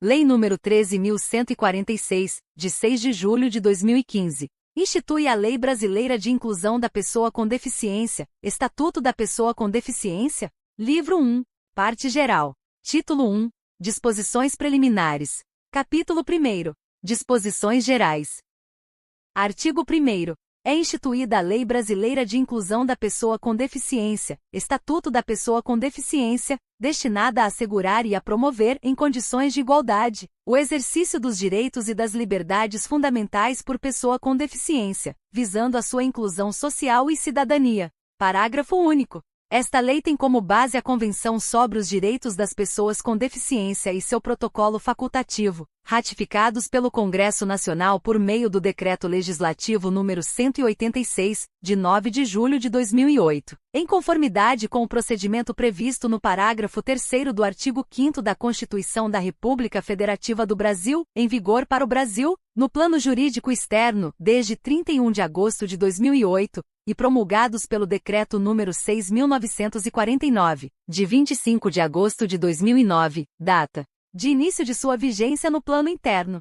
Lei nº 13.146, de 6 de julho de 2015. Institui a Lei Brasileira de Inclusão da Pessoa com Deficiência, Estatuto da Pessoa com Deficiência, Livro 1, Parte Geral. Título 1. Disposições Preliminares. Capítulo 1. Disposições Gerais. Artigo 1º. É instituída a Lei Brasileira de Inclusão da Pessoa com Deficiência, Estatuto da Pessoa com Deficiência, destinada a assegurar e a promover, em condições de igualdade, o exercício dos direitos e das liberdades fundamentais por pessoa com deficiência, visando a sua inclusão social e cidadania. Parágrafo único. Esta lei tem como base a Convenção sobre os Direitos das Pessoas com Deficiência e seu protocolo facultativo, ratificados pelo Congresso Nacional por meio do Decreto Legislativo nº 186, de 9 de julho de 2008, em conformidade com o procedimento previsto no parágrafo 3º do artigo 5º da Constituição da República Federativa do Brasil, em vigor para o Brasil, no plano jurídico externo, desde 31 de agosto de 2008, e promulgados pelo Decreto nº 6.949, de 25 de agosto de 2009, data de início de sua vigência no plano interno.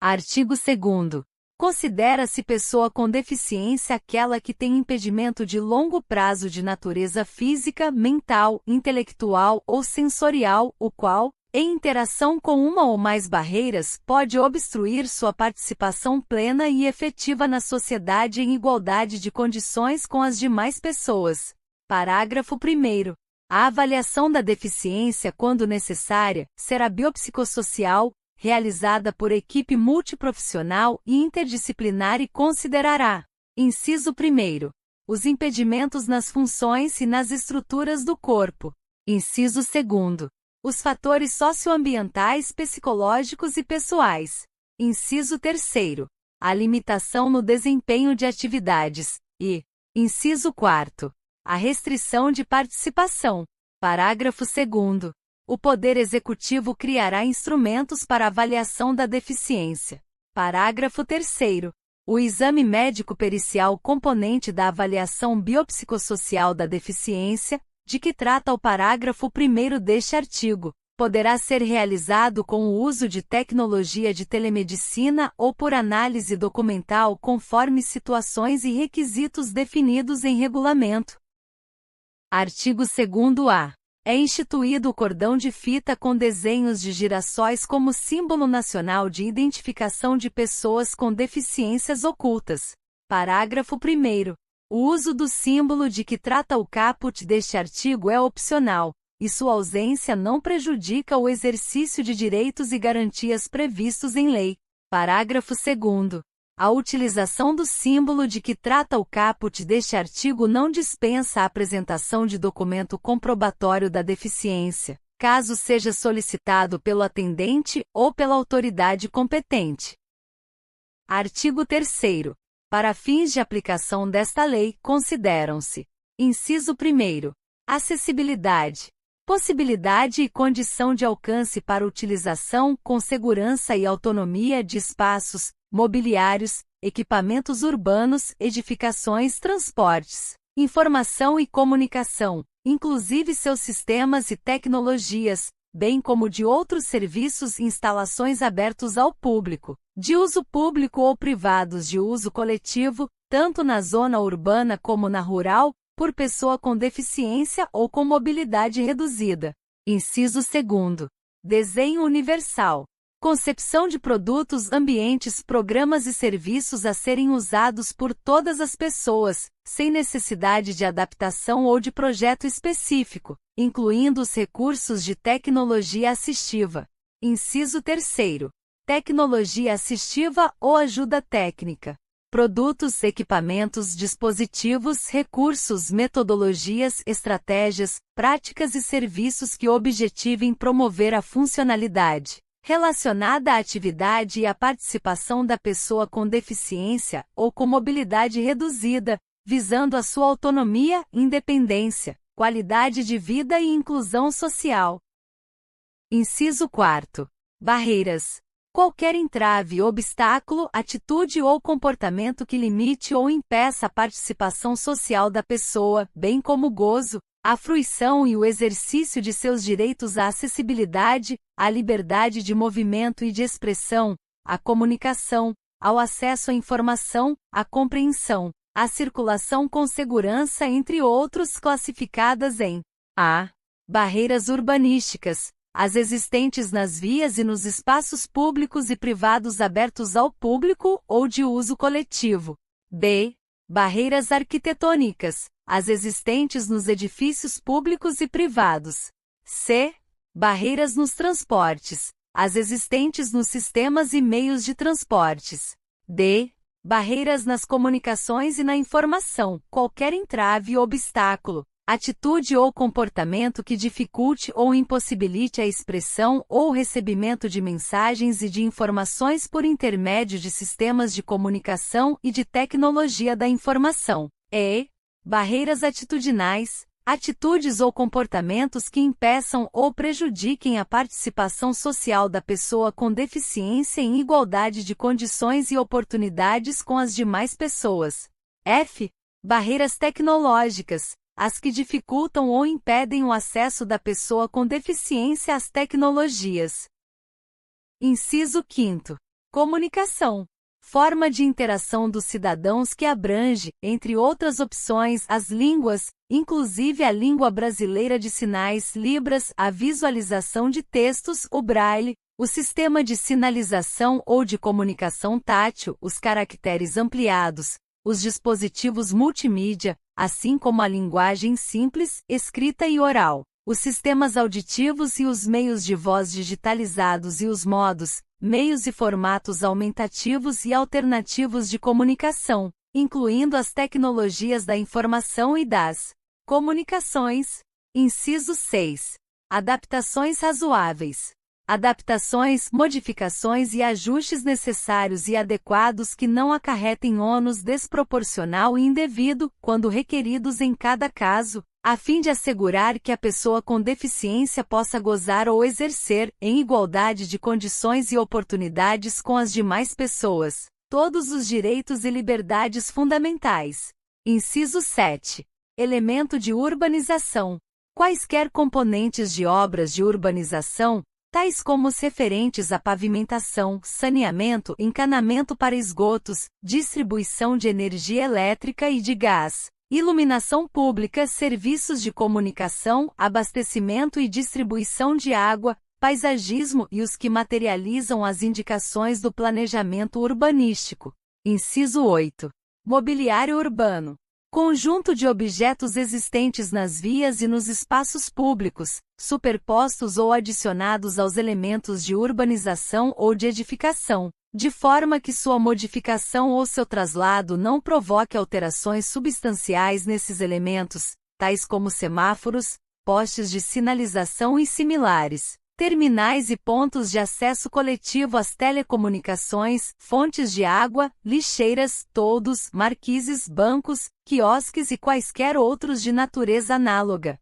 Artigo 2º. Considera-se pessoa com deficiência aquela que tem impedimento de longo prazo de natureza física, mental, intelectual ou sensorial, o qual, em interação com uma ou mais barreiras, pode obstruir sua participação plena e efetiva na sociedade em igualdade de condições com as demais pessoas. Parágrafo 1º. A avaliação da deficiência, quando necessária, será biopsicossocial, realizada por equipe multiprofissional e interdisciplinar e considerará: inciso 1º, os impedimentos nas funções e nas estruturas do corpo. Inciso 2º, os fatores socioambientais, psicológicos e pessoais. Inciso 3º, a limitação no desempenho de atividades. E, inciso 4º, a restrição de participação. Parágrafo 2º. O Poder Executivo criará instrumentos para avaliação da deficiência. Parágrafo 3º. O exame médico-pericial componente da avaliação biopsicossocial da deficiência, de que trata o parágrafo 1º deste artigo, poderá ser realizado com o uso de tecnologia de telemedicina ou por análise documental conforme situações e requisitos definidos em regulamento. Artigo 2º-A. É instituído o cordão de fita com desenhos de girassóis como símbolo nacional de identificação de pessoas com deficiências ocultas. Parágrafo 1º. O uso do símbolo de que trata o caput deste artigo é opcional, e sua ausência não prejudica o exercício de direitos e garantias previstos em lei. Parágrafo 2º. A utilização do símbolo de que trata o caput deste artigo não dispensa a apresentação de documento comprobatório da deficiência, caso seja solicitado pelo atendente ou pela autoridade competente. Artigo 3º. Para fins de aplicação desta lei, consideram-se: inciso 1º, acessibilidade, possibilidade e condição de alcance para utilização com segurança e autonomia de espaços, mobiliários, equipamentos urbanos, edificações, transportes, informação e comunicação, inclusive seus sistemas e tecnologias, bem como de outros serviços e instalações abertos ao público, de uso público ou privados de uso coletivo, tanto na zona urbana como na rural, por pessoa com deficiência ou com mobilidade reduzida. Inciso 2º. Desenho universal. Concepção de produtos, ambientes, programas e serviços a serem usados por todas as pessoas, sem necessidade de adaptação ou de projeto específico, incluindo os recursos de tecnologia assistiva. Inciso 3º. Tecnologia assistiva ou ajuda técnica. Produtos, equipamentos, dispositivos, recursos, metodologias, estratégias, práticas e serviços que objetivem promover a funcionalidade relacionada à atividade e à participação da pessoa com deficiência ou com mobilidade reduzida, visando a sua autonomia, independência, qualidade de vida e inclusão social. Inciso 4º. Barreiras. Qualquer entrave, obstáculo, atitude ou comportamento que limite ou impeça a participação social da pessoa, bem como o gozo, a fruição e o exercício de seus direitos à acessibilidade, à liberdade de movimento e de expressão, à comunicação, ao acesso à informação, à compreensão, à circulação com segurança, entre outros, classificadas em A. Barreiras urbanísticas, as existentes nas vias e nos espaços públicos e privados abertos ao público ou de uso coletivo. B. Barreiras arquitetônicas, as existentes nos edifícios públicos e privados. C. Barreiras nos transportes, as existentes nos sistemas e meios de transportes. D. Barreiras nas comunicações e na informação, qualquer entrave ou obstáculo, atitude ou comportamento que dificulte ou impossibilite a expressão ou recebimento de mensagens e de informações por intermédio de sistemas de comunicação e de tecnologia da informação. E. Barreiras atitudinais, atitudes ou comportamentos que impeçam ou prejudiquem a participação social da pessoa com deficiência em igualdade de condições e oportunidades com as demais pessoas. F. Barreiras tecnológicas, as que dificultam ou impedem o acesso da pessoa com deficiência às tecnologias. Inciso 5º. Comunicação. Forma de interação dos cidadãos que abrange, entre outras opções, as línguas, inclusive a língua brasileira de sinais Libras, a visualização de textos, o braille, o sistema de sinalização ou de comunicação tátil, os caracteres ampliados, os dispositivos multimídia, assim como a linguagem simples, escrita e oral, os sistemas auditivos e os meios de voz digitalizados e os modos, meios e formatos aumentativos e alternativos de comunicação, incluindo as tecnologias da informação e das comunicações. Inciso 6. Adaptações razoáveis. Adaptações, modificações e ajustes necessários e adequados que não acarretem ônus desproporcional e indevido, quando requeridos em cada caso, a fim de assegurar que a pessoa com deficiência possa gozar ou exercer, em igualdade de condições e oportunidades com as demais pessoas, todos os direitos e liberdades fundamentais. Inciso 7. Elemento de urbanização. Quaisquer componentes de obras de urbanização, tais como os referentes à pavimentação, saneamento, encanamento para esgotos, distribuição de energia elétrica e de gás, iluminação pública, serviços de comunicação, abastecimento e distribuição de água, paisagismo e os que materializam as indicações do planejamento urbanístico. Inciso 8. Mobiliário urbano. Conjunto de objetos existentes nas vias e nos espaços públicos, superpostos ou adicionados aos elementos de urbanização ou de edificação, de forma que sua modificação ou seu traslado não provoque alterações substanciais nesses elementos, tais como semáforos, postes de sinalização e similares, terminais e pontos de acesso coletivo às telecomunicações, fontes de água, lixeiras, toldos, marquises, bancos, quiosques e quaisquer outros de natureza análoga.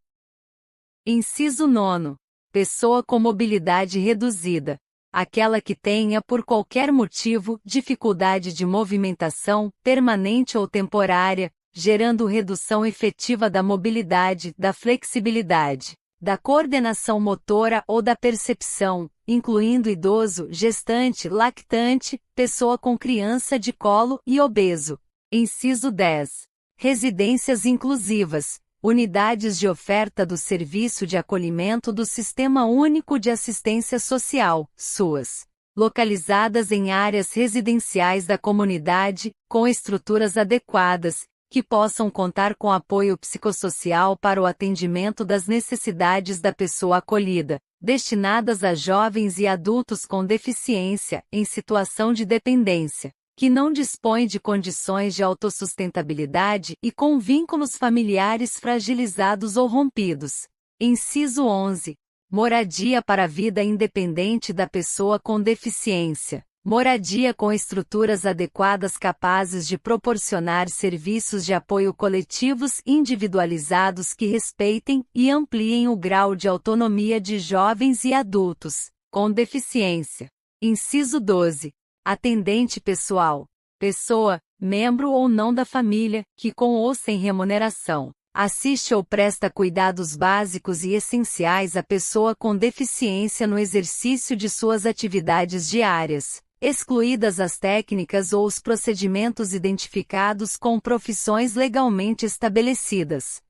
Inciso 9. Pessoa com mobilidade reduzida. Aquela que tenha, por qualquer motivo, dificuldade de movimentação, permanente ou temporária, gerando redução efetiva da mobilidade, da flexibilidade, da coordenação motora ou da percepção, incluindo idoso, gestante, lactante, pessoa com criança de colo e obeso. Inciso 10. Residências inclusivas, unidades de oferta do Serviço de Acolhimento do Sistema Único de Assistência Social, SUAS, localizadas em áreas residenciais da comunidade, com estruturas adequadas, que possam contar com apoio psicossocial para o atendimento das necessidades da pessoa acolhida, destinadas a jovens e adultos com deficiência, em situação de dependência, que não dispõem de condições de autossustentabilidade e com vínculos familiares fragilizados ou rompidos. Inciso 11. Moradia para a vida independente da pessoa com deficiência. Moradia com estruturas adequadas capazes de proporcionar serviços de apoio coletivos individualizados que respeitem e ampliem o grau de autonomia de jovens e adultos com deficiência. Inciso 12. Atendente pessoal. Pessoa, membro ou não da família, que com ou sem remuneração, assiste ou presta cuidados básicos e essenciais à pessoa com deficiência no exercício de suas atividades diárias, excluídas as técnicas ou os procedimentos identificados com profissões legalmente estabelecidas.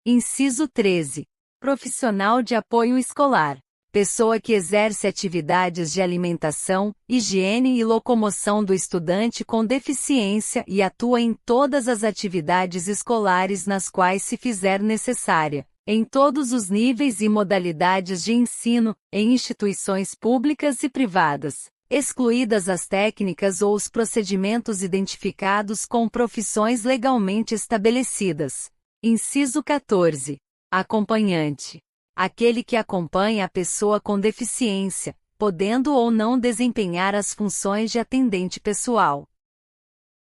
Inciso 13. Profissional de apoio escolar. Pessoa que exerce atividades de alimentação, higiene e locomoção do estudante com deficiência e atua em todas as atividades escolares nas quais se fizer necessária, em todos os níveis e modalidades de ensino, em instituições públicas e privadas, excluídas as técnicas ou os procedimentos identificados com profissões legalmente estabelecidas. Inciso 14. Acompanhante. Aquele que acompanha a pessoa com deficiência, podendo ou não desempenhar as funções de atendente pessoal.